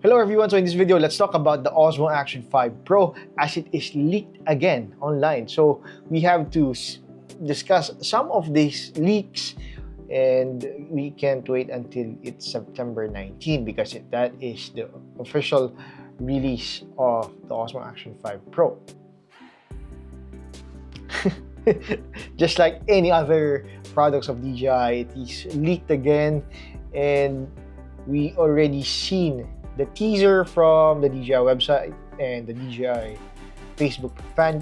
Hello everyone, so in this video, let's talk about the Osmo Action 5 Pro as it is leaked again online. So we have to discuss some of these leaks and we can't wait until it's September 19 because that is the official release of the Osmo Action 5 Pro. Just like any other products of DJI, it is leaked again and we already seen the teaser from the DJI website and the DJI Facebook fan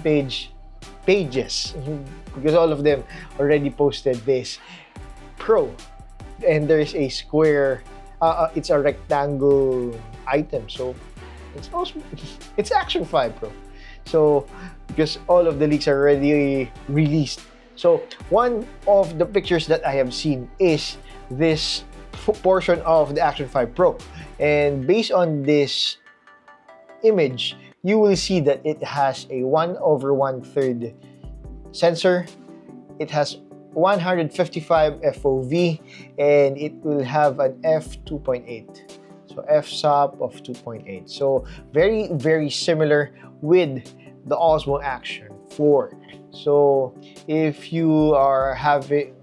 pages because all of them already posted this Pro, and there's a square it's a rectangle item, so it's Action 5 Pro. So because all of the leaks are already released, so one of the pictures that I have seen is this portion of the Action 5 Pro, and based on this image you will see that it has a 1/1/3 sensor, it has 155 FOV, and it will have an f2.8, so f-stop of 2.8, so very similar with the Osmo Action 4. So if you're having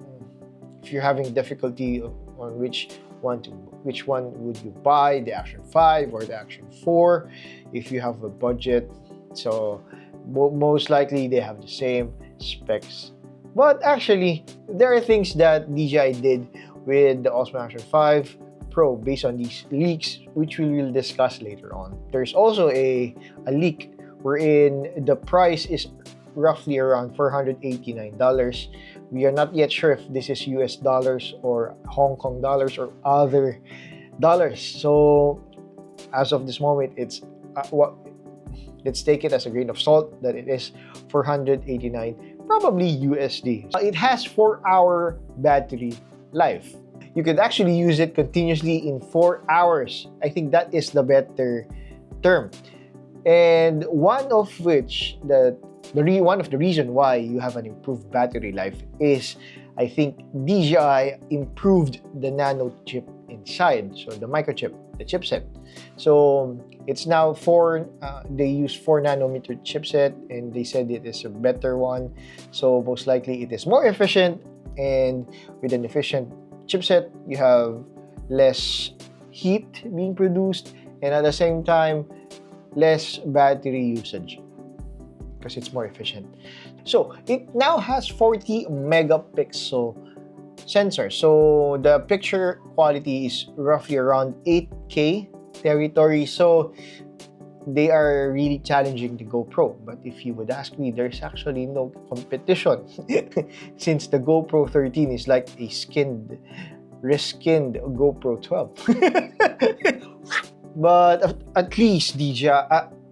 difficulty on which one would you buy, the Action 5 or the Action 4, if you have a budget, so most likely they have the same specs. But actually, there are things that DJI did with the Osmo Action 5 Pro based on these leaks, which we will discuss later on. There's also a leak wherein the price is roughly around $489. We are not yet sure if this is US dollars or Hong Kong dollars or other dollars. So as of this moment, it's let's take it as a grain of salt that it is $489, probably USD. It has 4-hour battery life. You could actually use it continuously in 4 hours. I think that is the better term. And one of which one of the reason why you have an improved battery life is, I think, DJI improved the nano chip inside, so the microchip, the chipset. So it's now they use 4 nanometer chipset, and they said it is a better one. So most likely it is more efficient, and with an efficient chipset, you have less heat being produced, and at the same time, less battery usage because it's more efficient. So it now has 40 megapixel sensor. So the picture quality is roughly around 8K territory. So they are really challenging the GoPro. But if you would ask me, there's actually no competition since the GoPro 13 is like a reskinned GoPro 12. But at least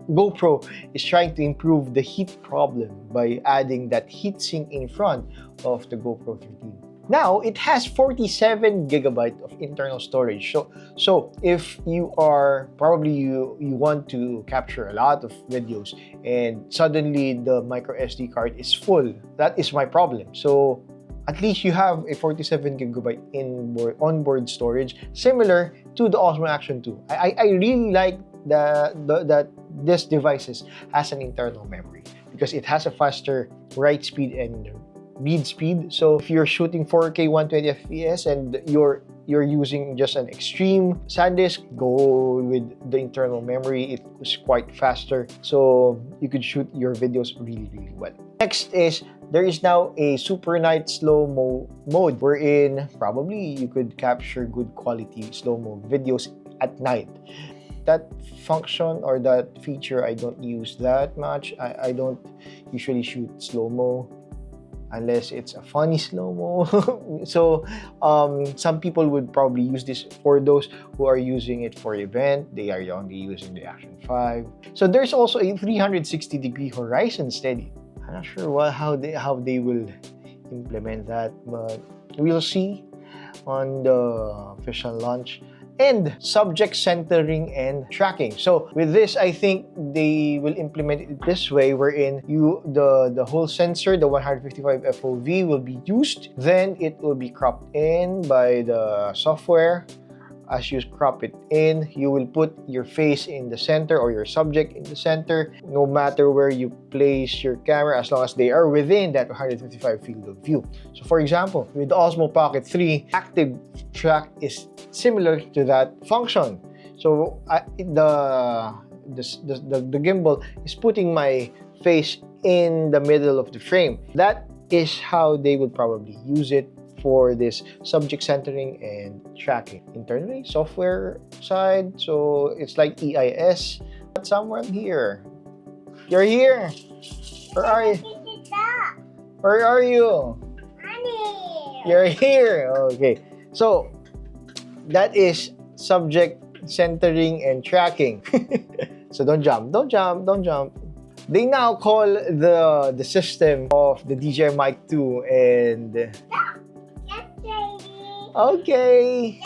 GoPro is trying to improve the heat problem by adding that heatsink in front of the GoPro 13. Now, it has 47 gigabyte of internal storage. So if you are you want to capture a lot of videos and suddenly the micro SD card is full, that is my problem. So at least you have a 47 gigabyte onboard storage, similar to the Osmo Action 2. I really like that this device has an internal memory because it has a faster write speed and read speed. So if you're shooting 4K 120 FPS and you're using just an extreme SanDisk, go with the internal memory. It was quite faster, so you could shoot your videos really well. Next is there is now a super night slow-mo mode wherein probably you could capture good quality slow-mo videos at night. That function or that feature, I don't use that much. I don't usually shoot slow-mo unless it's a funny slow-mo. So some people would probably use this for those who are using it for event. They are only using the Action 5. So there's also a 360-degree horizon steady. I'm not sure how they will implement that, but we'll see on the official launch. And subject centering and tracking. So with this, I think they will implement it this way, wherein the whole sensor, the 155 FOV will be used, then it will be cropped in by the software as you crop it in, you will put your face in the center or your subject in the center, no matter where you place your camera, as long as they are within that 155 field of view. So for example, with the Osmo Pocket 3, active track is similar to that function. So the gimbal is putting my face in the middle of the frame. That is how they would probably use it for this subject centering and tracking. Internally, software side, so it's like EIS. But somewhere here. You're here. Where are you? Where are you? You're here. Okay. So that is subject centering and tracking. So don't jump. Don't jump. Don't jump. They now call the system of the DJI Mic 2 and okay.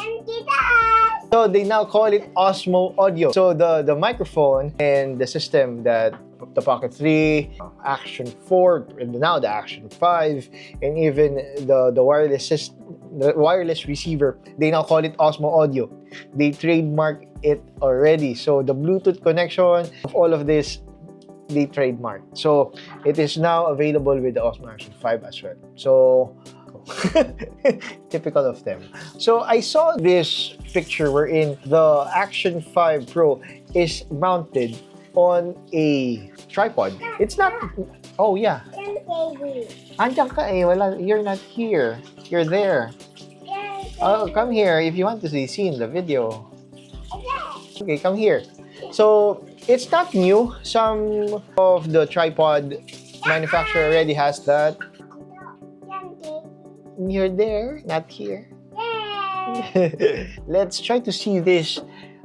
So they now call it Osmo Audio. So the microphone and the system that the Pocket 3, Action 4, and now the Action 5, and even the wireless receiver, they now call it Osmo Audio. They trademark it already. So the Bluetooth connection of all of this, they trademarked. So it is now available with the Osmo Action 5 as well. So typical of them. So I saw this picture wherein the Action 5 Pro is mounted on a tripod. It's not. Oh yeah. Andiyan ka eh. Wala, you're not here. You're there. Oh, come here if you want to see in the video. Okay, come here. So it's not new. Some of the tripod manufacturer already has that. You're there, not here. Let's try to see this.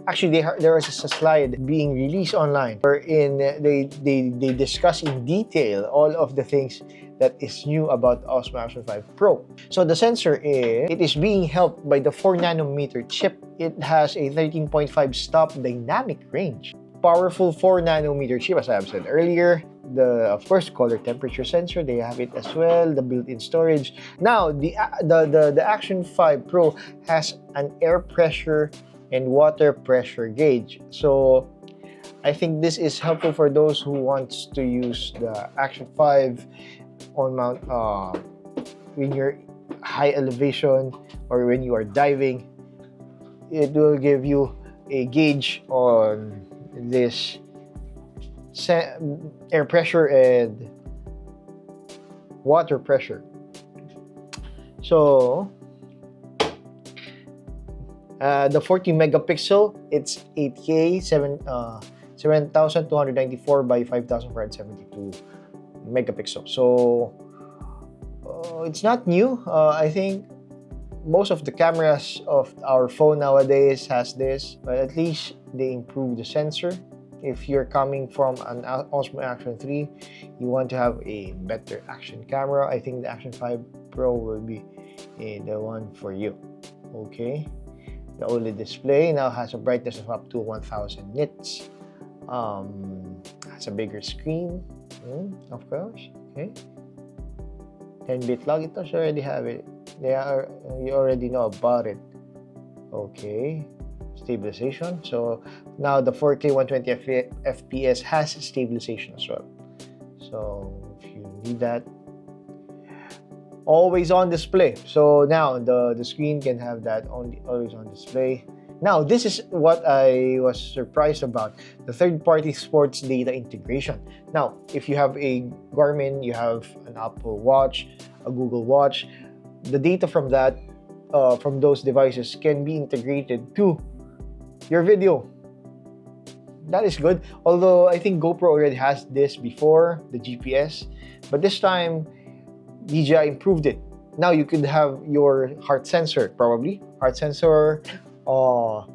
Actually, there was a slide being released online wherein they discuss in detail all of the things that is new about Osmo Action 5 Pro. So the sensor is being helped by the 4nm chip. It has a 13.5 stop dynamic range. Powerful 4nm chip, as I have said earlier. Of course, color temperature sensor, they have it as well. The built-in storage. Now, the Action 5 Pro has an air pressure and water pressure gauge. So I think this is helpful for those who wants to use the Action 5 on mount when you're high elevation or when you are diving. It will give you a gauge on this air pressure and water pressure. So the 40 megapixel, it's 8K, 7294 by 5472 megapixel. So it's not new. I think most of the cameras of our phone nowadays has this, but at least they improve the sensor. If you're coming from an Osmo Action 3, you want to have a better action camera, I think the Action 5 Pro will be the one for you. Okay. The OLED display now has a brightness of up to 1000 nits. Has a bigger screen, of course. Okay. 10-bit log, it does already have it. You already know about it. Okay. Stabilization. So now the 4K 120 FPS has stabilization as well. So if you need that, always on display. So now the screen can have that always on display. Now this is what I was surprised about, the third-party sports data integration. Now if you have a Garmin, you have an Apple Watch, a Google Watch, the data from that from those devices can be integrated to your video. That is good. Although I think GoPro already has this before, the GPS, but this time DJI improved it. Now you could have your heart sensor, probably heart sensor, for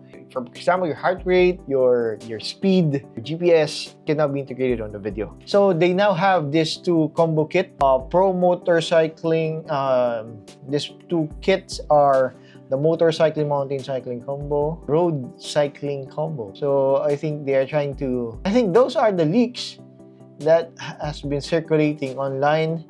example, your heart rate, your speed, your GPS can now be integrated on the video. So they now have this two combo kit, pro motorcycling. These two kits are the motorcycling, mountain cycling combo, road cycling combo. So I think they are trying to. I think those are the leaks that has been circulating online,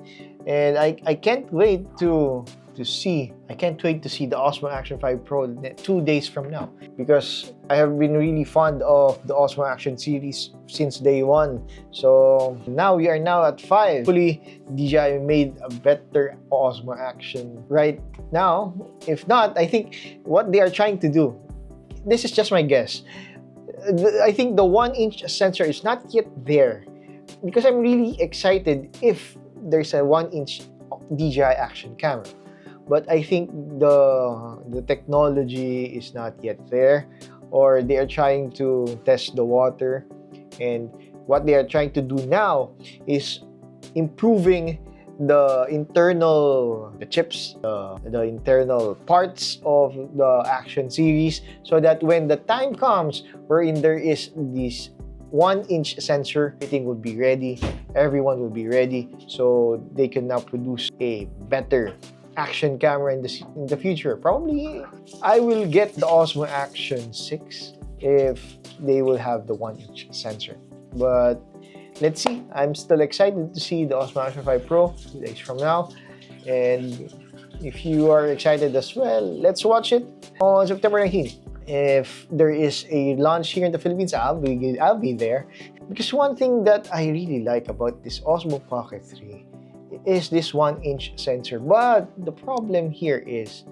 and I can't wait to to see. I can't wait to see the Osmo Action 5 Pro 2 days from now, because I have been really fond of the Osmo Action series since day one. So now we are now at 5. Hopefully, DJI made a better Osmo Action right now. If not, I think what they are trying to do, this is just my guess, I think the 1-inch sensor is not yet there, because I'm really excited if there's a 1-inch DJI Action camera. But I think the technology is not yet there, or they are trying to test the water, and what they are trying to do now is improving the chips, the internal parts of the Action series, so that when the time comes wherein there is this 1-inch sensor, everything will be ready, everyone will be ready, so they can now produce a better action camera in the future. Probably I will get the Osmo Action 6 if they will have the 1-inch sensor. But let's see. I'm still excited to see the Osmo Action 5 Pro 2 days from now. And if you are excited as well, let's watch it on September 19th. If there is a launch here in the Philippines, I'll be there. Because one thing that I really like about this Osmo Pocket 3 is this 1-inch sensor. But the problem here is,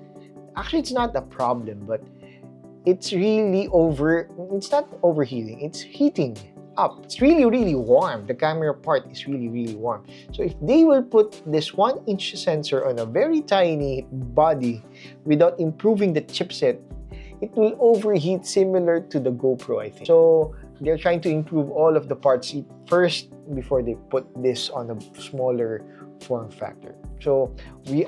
actually it's not a problem, but it's really it's not overheating, it's heating up. It's really warm. The camera part is really warm. So if they will put this 1-inch sensor on a very tiny body without improving the chipset, it will overheat similar to the GoPro, I think. So they're trying to improve all of the parts first before they put this on a smaller form factor. So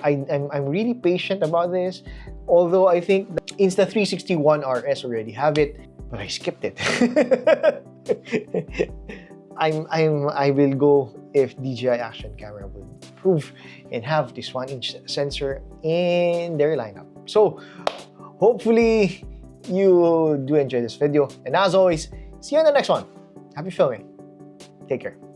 I'm really patient about this, although I think the Insta360 One RS already have it, but I skipped it. I will go if DJI Action camera will improve and have this 1-inch sensor in their lineup. So hopefully you do enjoy this video, and as always, see you in the next one. Happy filming. Take care.